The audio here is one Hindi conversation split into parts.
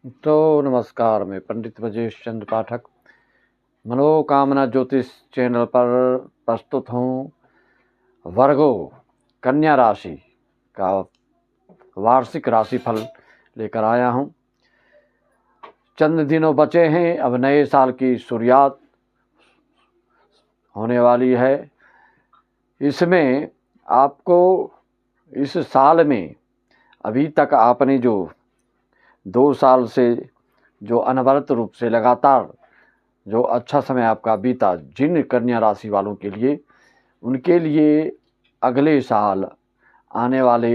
तो नमस्कार, मैं पंडित ब्रजेश चंद्र पाठक मनोकामना ज्योतिष चैनल पर प्रस्तुत हूँ। वर्गो कन्या राशि का वार्षिक राशिफल लेकर आया हूँ। चंद दिनों बचे हैं, अब नए साल की शुरुआत होने वाली है। इसमें आपको इस साल में अभी तक आपने जो 2 साल से जो अनवरत रूप से लगातार जो अच्छा समय आपका बीता, जिन कन्या राशि वालों के लिए, उनके लिए अगले साल आने वाले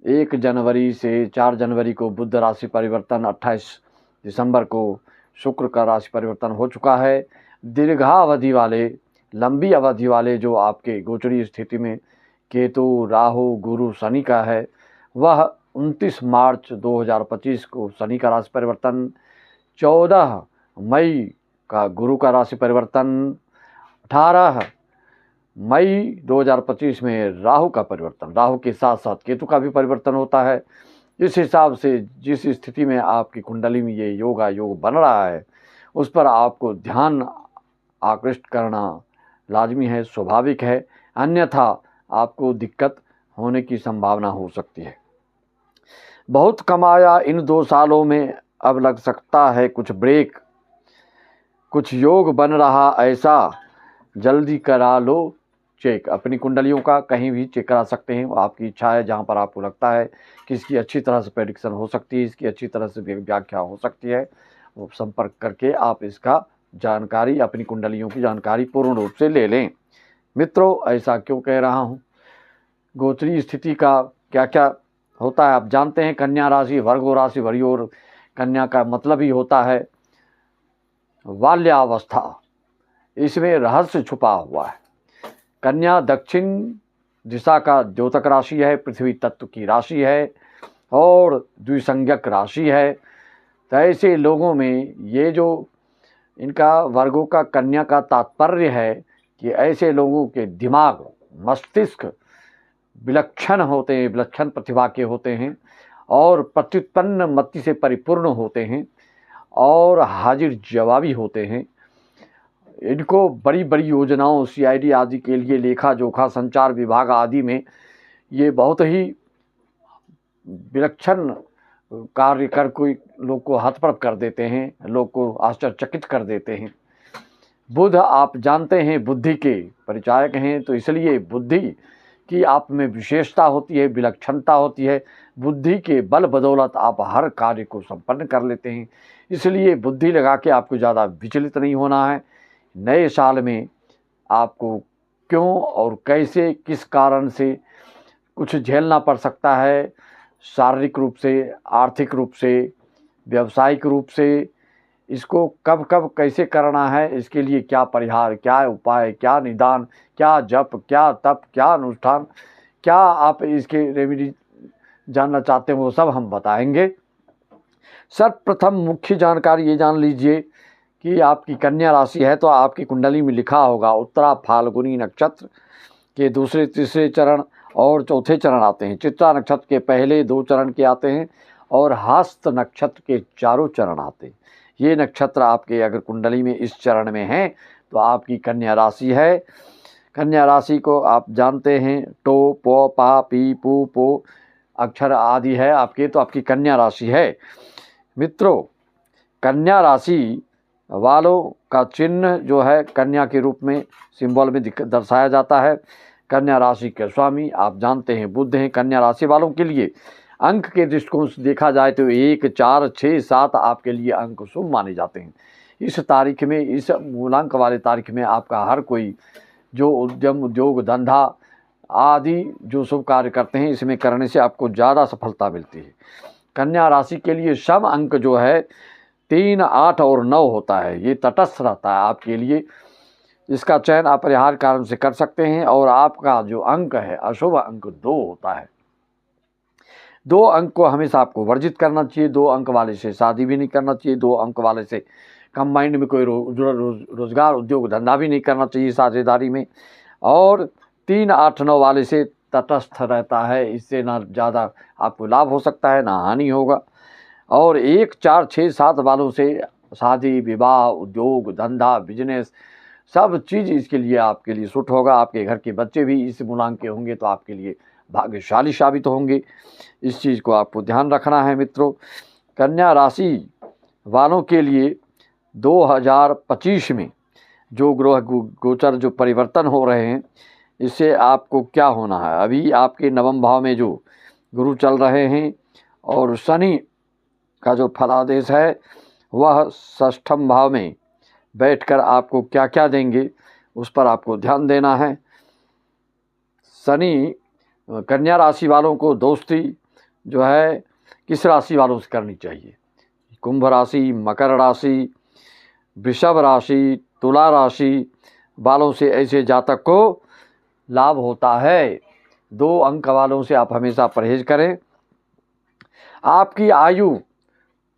1 जनवरी से 4 जनवरी को बुध राशि परिवर्तन, 28 दिसंबर को शुक्र का राशि परिवर्तन हो चुका है। दीर्घावधि वाले, लंबी अवधि वाले जो आपके गोचरीय स्थिति में केतु, राहु, गुरु, शनि का है, वह 29 मार्च 2025 को शनि का राशि परिवर्तन, 14 मई का गुरु का राशि परिवर्तन, 18 मई 2025 में राहु का परिवर्तन, राहु के साथ साथ केतु का भी परिवर्तन होता है। इस हिसाब से जिस स्थिति में आपकी कुंडली में ये योग बन रहा है, उस पर आपको ध्यान आकृष्ट करना लाजमी है, स्वाभाविक है, अन्यथा आपको दिक्कत होने की संभावना हो सकती है। बहुत कमाया इन 2 सालों में, अब लग सकता है कुछ ब्रेक। कुछ योग बन रहा ऐसा, जल्दी करा लो चेक। अपनी कुंडलियों का कहीं भी चेक करा सकते हैं, आपकी इच्छा है। जहां पर आपको लगता है कि इसकी अच्छी तरह से प्रेडिक्शन हो सकती है, इसकी अच्छी तरह से व्याख्या हो सकती है, वो संपर्क करके आप इसका जानकारी, अपनी कुंडलियों की जानकारी पूर्ण रूप से ले लें। मित्रों, ऐसा क्यों कह रहा हूँ? गोचरीय स्थिति का क्या क्या होता है आप जानते हैं। कन्या राशि, वर्गो राशि, वरियोर कन्या का मतलब ही होता है बाल्यावस्था। इसमें रहस्य छुपा हुआ है। कन्या दक्षिण दिशा का द्योतक राशि है, पृथ्वी तत्व की राशि है और द्विसंज्ञक राशि है। तो ऐसे लोगों में ये जो इनका वर्गों का कन्या का तात्पर्य है कि ऐसे लोगों के दिमाग, मस्तिष्क विलक्षण होते हैं, विलक्षण प्रतिभा के होते हैं और प्रत्युत्पन्न मति से परिपूर्ण होते हैं और हाजिर जवाबी होते हैं। इनको बड़ी बड़ी योजनाओं, सीआईडी आदि के लिए, लेखा जोखा, संचार विभाग आदि में ये बहुत ही विलक्षण कार्य कर कोई लोग को हतप्रभ कर देते हैं, लोग को आश्चर्यचकित कर देते हैं। बुध आप जानते हैं बुद्धि के परिचायक हैं, तो इसलिए बुद्धि की आप में विशेषता होती है, विलक्षणता होती है। बुद्धि के बल बदौलत आप हर कार्य को संपन्न कर लेते हैं। इसलिए बुद्धि लगा के आपको ज़्यादा विचलित नहीं होना है। नए साल में आपको क्यों और कैसे, किस कारण से कुछ झेलना पड़ सकता है, शारीरिक रूप से, आर्थिक रूप से, व्यावसायिक रूप से, इसको कब कब कैसे करना है, इसके लिए क्या परिहार, क्या उपाय, क्या निदान, क्या जप, क्या तप, क्या अनुष्ठान, क्या आप इसके रेमेडी जानना चाहते हैं, वो सब हम बताएंगे। सर्वप्रथम मुख्य जानकारी ये जान लीजिए कि आपकी कन्या राशि है तो आपकी कुंडली में लिखा होगा उत्तरा फाल्गुनी नक्षत्र के दूसरे, तीसरे चरण और चौथे चरण आते हैं। चित्रा नक्षत्र के पहले 2 चरण के आते हैं और हस्त नक्षत्र के 4 चरण आते हैं। ये नक्षत्र आपके अगर कुंडली में इस चरण में हैं तो आपकी कन्या राशि है। कन्या राशि को आप जानते हैं, टो, पो, पा, पी, पू, पो अक्षर आदि है आपके, तो आपकी कन्या राशि है। मित्रों, कन्या राशि वालों का चिन्ह जो है कन्या के रूप में सिंबल में दर्शाया जाता है। कन्या राशि के स्वामी आप जानते हैं बुध हैं। कन्या राशि वालों के लिए अंक के दृष्टिकोण से देखा जाए तो 1, 4, 6, 7 आपके लिए अंक शुभ माने जाते हैं। इस तारीख में, इस मूलांक वाले तारीख में आपका हर कोई जो उद्यम, उद्योग, धंधा आदि जो शुभ कार्य करते हैं, इसमें करने से आपको ज़्यादा सफलता मिलती है। कन्या राशि के लिए सम अंक जो है 3, 8 और 9 होता है। ये तटस्थ रहता है आपके लिए। इसका चयन अपरिहार्य कारण से कर सकते हैं और आपका जो अंक है अशुभ अंक 2 होता है। 2 अंक को हमेशा आपको वर्जित करना चाहिए। 2 अंक वाले से शादी भी नहीं करना चाहिए। 2 अंक वाले से कंबाइंड में कोई रोजगार, उद्योग, धंधा भी नहीं करना चाहिए साझेदारी में। और 3, 8, 9 वाले से तटस्थ रहता है। इससे ना ज़्यादा आपको लाभ हो सकता है, ना हानि होगा। और 1, 4, 6, 7 वालों से शादी, विवाह, उद्योग, धंधा, बिजनेस सब चीज़ इसके लिए आपके लिए सूट होगा। आपके घर के बच्चे भी इस मूलांक के होंगे तो आपके लिए भाग्यशाली साबित होंगे। इस चीज़ को आपको ध्यान रखना है मित्रों। कन्या राशि वालों के लिए 2025 में जो ग्रह गोचर जो परिवर्तन हो रहे हैं, इससे आपको क्या होना है। अभी आपके नवम भाव में जो गुरु चल रहे हैं और शनि का जो फलादेश है वह षष्ठम भाव में बैठकर आपको क्या क्या देंगे उस पर आपको ध्यान देना है। शनि कन्या राशि वालों को दोस्ती जो है किस राशि वालों से करनी चाहिए? कुंभ राशि, मकर राशि, वृषभ राशि, तुला राशि वालों से ऐसे जातक को लाभ होता है। 2 अंक वालों से आप हमेशा परहेज करें। आपकी आयु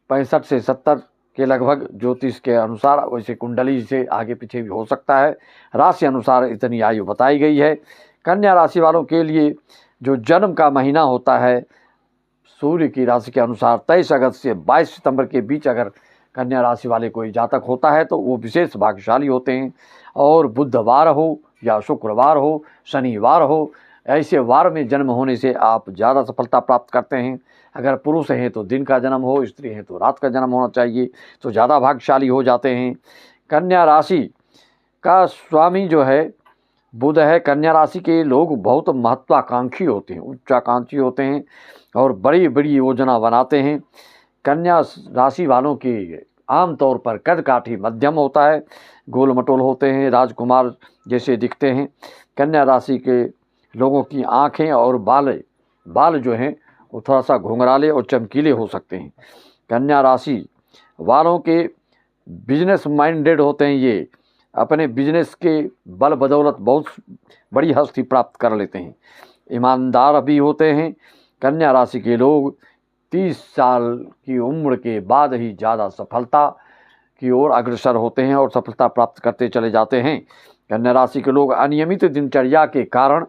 65 से 70 के लगभग ज्योतिष के अनुसार, वैसे कुंडली से आगे पीछे भी हो सकता है, राशि अनुसार इतनी आयु बताई गई है। कन्या राशि वालों के लिए जो जन्म का महीना होता है सूर्य की राशि के अनुसार 23 अगस्त से 22 सितंबर के बीच अगर कन्या राशि वाले कोई जातक होता है तो वो विशेष भाग्यशाली होते हैं। और बुधवार हो या शुक्रवार हो, शनिवार हो, ऐसे वार में जन्म होने से आप ज़्यादा सफलता प्राप्त करते हैं। अगर पुरुष हैं तो दिन का जन्म हो, स्त्री हैं तो रात का जन्म होना चाहिए, तो ज़्यादा भाग्यशाली हो जाते हैं। कन्या राशि का स्वामी जो है बुध है। कन्या राशि के लोग बहुत महत्वाकांक्षी होते हैं, उच्चाकांक्षी होते हैं और बड़ी बड़ी योजना बनाते हैं। कन्या राशि वालों के आमतौर पर कद काठी मध्यम होता है, गोल मटोल होते हैं, राजकुमार जैसे दिखते हैं। कन्या राशि के लोगों की आँखें और बाल जो हैं वो थोड़ा सा घुंघराले और चमकीले हो सकते हैं। कन्या राशि वालों के बिजनेस माइंडेड होते हैं, ये अपने बिजनेस के बल बदौलत बहुत बड़ी हस्ती प्राप्त कर लेते हैं। ईमानदार भी होते हैं। कन्या राशि के लोग 30 साल की उम्र के बाद ही ज़्यादा सफलता की ओर अग्रसर होते हैं और सफलता प्राप्त करते चले जाते हैं। कन्या राशि के लोग अनियमित दिनचर्या के कारण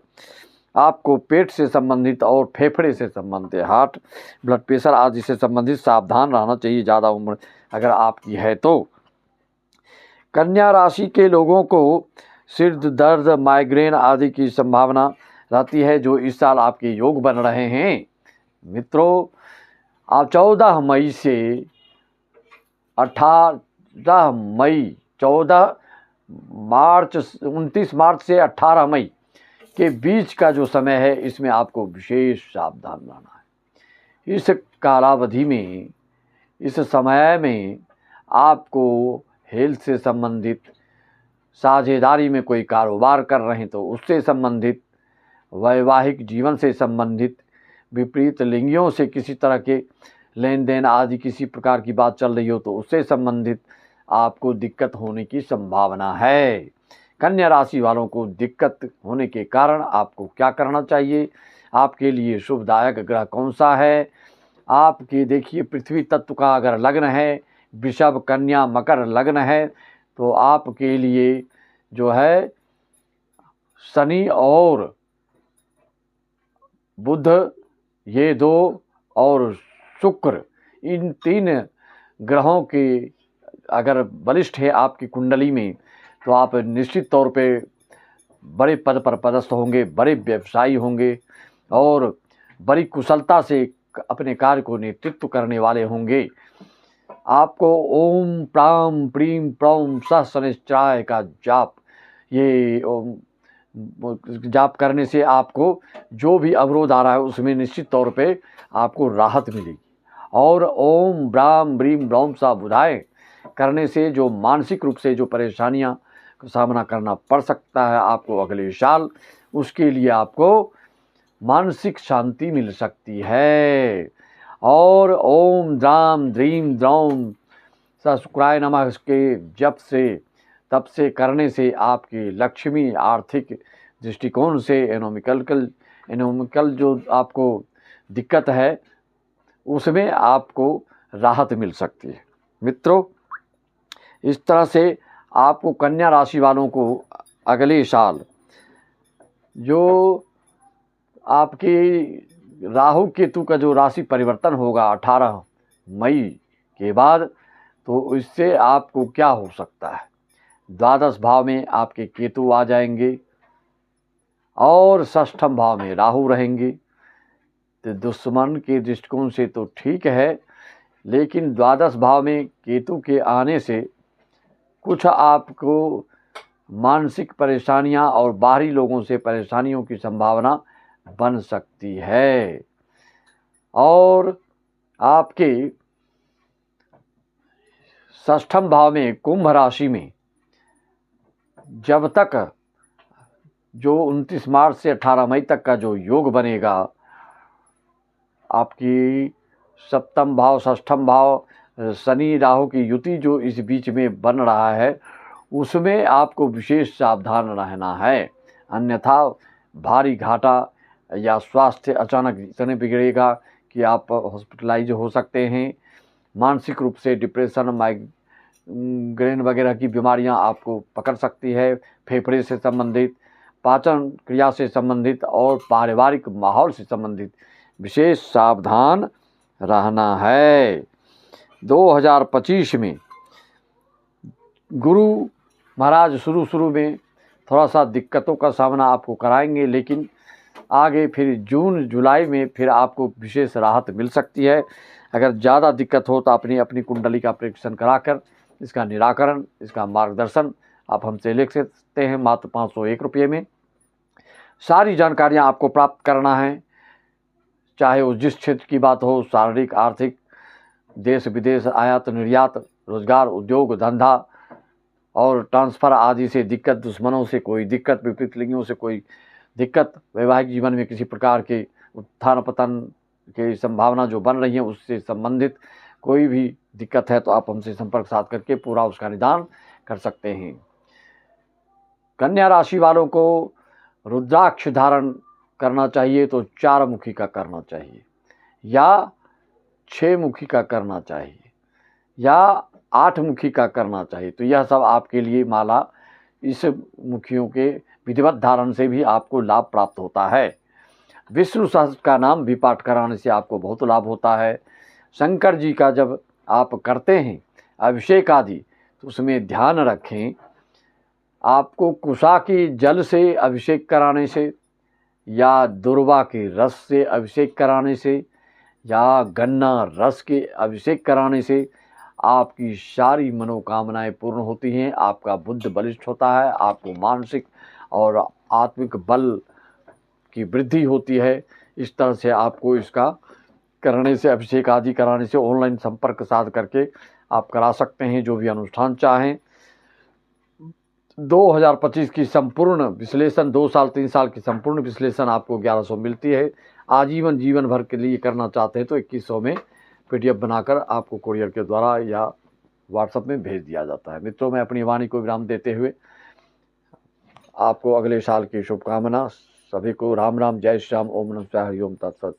आपको पेट से संबंधित और फेफड़े से संबंधित, हार्ट, ब्लड प्रेशर आदि से संबंधित सावधान रहना चाहिए ज़्यादा उम्र अगर आपकी है तो। कन्या राशि के लोगों को सिर दर्द, माइग्रेन आदि की संभावना रहती है जो इस साल आपके योग बन रहे हैं। मित्रों, आप 14 मई से 18 मई, 14 मार्च, 29 मार्च से 18 मई के बीच का जो समय है इसमें आपको विशेष सावधान रहना है। इस कालावधि में, इस समय में आपको हेल्थ से संबंधित, साझेदारी में कोई कारोबार कर रहे हैं तो उससे संबंधित, वैवाहिक जीवन से संबंधित, विपरीत लिंगियों से किसी तरह के लेन देन आदि किसी प्रकार की बात चल रही हो तो उससे संबंधित आपको दिक्कत होने की संभावना है। कन्या राशि वालों को दिक्कत होने के कारण आपको क्या करना चाहिए? आपके लिए शुभदायक ग्रह कौन सा है? आपके देखिए पृथ्वी तत्व का अगर लग्न है, वृषभ, कन्या, मकर लग्न है तो आपके लिए जो है शनि और बुध, ये 2 और शुक्र, इन 3 ग्रहों के अगर बलिष्ठ है आपकी कुंडली में तो आप निश्चित तौर पे बड़े पद पर पदस्थ होंगे, बड़े व्यवसायी होंगे और बड़ी कुशलता से अपने कार्य को नेतृत्व करने वाले होंगे। आपको ओम प्राम प्रीम प्रौम सह शनिश्चराय का जाप, ये जाप करने से आपको जो भी अवरोध आ रहा है उसमें निश्चित तौर पे आपको राहत मिलेगी। और ओम ब्राम ब्रीम ब्रौम सा बुधाए करने से जो मानसिक रूप से जो परेशानियां का सामना करना पड़ सकता है आपको अगले साल, उसके लिए आपको मानसिक शांति मिल सकती है। और ओम द्राम द्रीम द्रौम स शुक्राय नमः के जप से, तप से करने से आपकी लक्ष्मी आर्थिक दृष्टिकोण से इकोनॉमिकल जो आपको दिक्कत है उसमें आपको राहत मिल सकती है। मित्रों, इस तरह से आपको कन्या राशि वालों को अगले साल जो आपकी राहु केतु का जो राशि परिवर्तन होगा 18 मई के बाद, तो इससे आपको क्या हो सकता है, द्वादश भाव में आपके केतु आ जाएंगे और षष्ठम भाव में राहु रहेंगे। तो दुश्मन के दृष्टिकोण से तो ठीक है, लेकिन द्वादश भाव में केतु के आने से कुछ आपको मानसिक परेशानियां और बाहरी लोगों से परेशानियों की संभावना बन सकती है। और आपके षष्ठम भाव में कुंभ राशि में जब तक जो 29 मार्च से 18 मई तक का जो योग बनेगा, आपकी सप्तम भाव षष्ठम भाव शनि राहु की युति जो इस बीच में बन रहा है, उसमें आपको विशेष सावधान रहना है, अन्यथा भारी घाटा या स्वास्थ्य अचानक इतने बिगड़ेगा कि आप हॉस्पिटलाइज हो सकते हैं। मानसिक रूप से डिप्रेशन, माइग्रेन वगैरह की बीमारियां आपको पकड़ सकती है। फेफड़े से संबंधित, पाचन क्रिया से संबंधित और पारिवारिक माहौल से संबंधित विशेष सावधान रहना है। 2025 में गुरु महाराज शुरू में थोड़ा सा दिक्कतों का सामना आपको कराएंगे, लेकिन आगे फिर जून जुलाई में फिर आपको विशेष राहत मिल सकती है। अगर ज़्यादा दिक्कत हो तो अपनी कुंडली का परीक्षण कराकर इसका निराकरण, इसका मार्गदर्शन आप हमसे ले सकते हैं मात्र 501 रुपये में। सारी जानकारियां आपको प्राप्त करना है, चाहे वो जिस क्षेत्र की बात हो, शारीरिक, आर्थिक, देश विदेश, आयात निर्यात, रोजगार, उद्योग धंधा और ट्रांसफ़र आदि से दिक्कत, दुश्मनों से कोई दिक्कत, विपरीत से कोई दिक्कत, वैवाहिक जीवन में किसी प्रकार के उत्थान पतन की संभावना जो बन रही है उससे संबंधित कोई भी दिक्कत है तो आप हमसे संपर्क साध करके पूरा उसका निदान कर सकते हैं। कन्या राशि वालों को रुद्राक्ष धारण करना चाहिए तो 4 मुखी का करना चाहिए या 6 मुखी का करना चाहिए या 8 मुखी का करना चाहिए। तो यह सब आपके लिए माला, इस मुखियों के विधिवत धारण से भी आपको लाभ प्राप्त होता है। विष्णु सहस्त्र का नाम भी पाठ कराने से आपको बहुत लाभ होता है। शंकर जी का जब आप करते हैं अभिषेक आदि, तो उसमें ध्यान रखें, आपको कुशा की जल से अभिषेक कराने से या दुर्वा के रस से अभिषेक कराने से या गन्ना रस के अभिषेक कराने से आपकी सारी मनोकामनाएं पूर्ण होती हैं, आपका बुद्ध बलिष्ठ होता है, आपको मानसिक और आत्मिक बल की वृद्धि होती है। इस तरह से आपको इसका करने से, अभिषेक आदि कराने से ऑनलाइन संपर्क साध करके आप करा सकते हैं जो भी अनुष्ठान चाहें। 2025 की संपूर्ण विश्लेषण, 2 साल 3 साल की संपूर्ण विश्लेषण आपको 1100 मिलती है। आजीवन जीवन भर के लिए करना चाहते हैं तो 2100 में PDF बनाकर आपको कुरियर के द्वारा या व्हाट्सएप में भेज दिया जाता है। मित्रों, मैं अपनी वाणी को विराम देते हुए आपको अगले साल की शुभकामना, सभी को राम राम, जय श्री राम, ओम नमः शिवाय, हरि ओम तत्सत।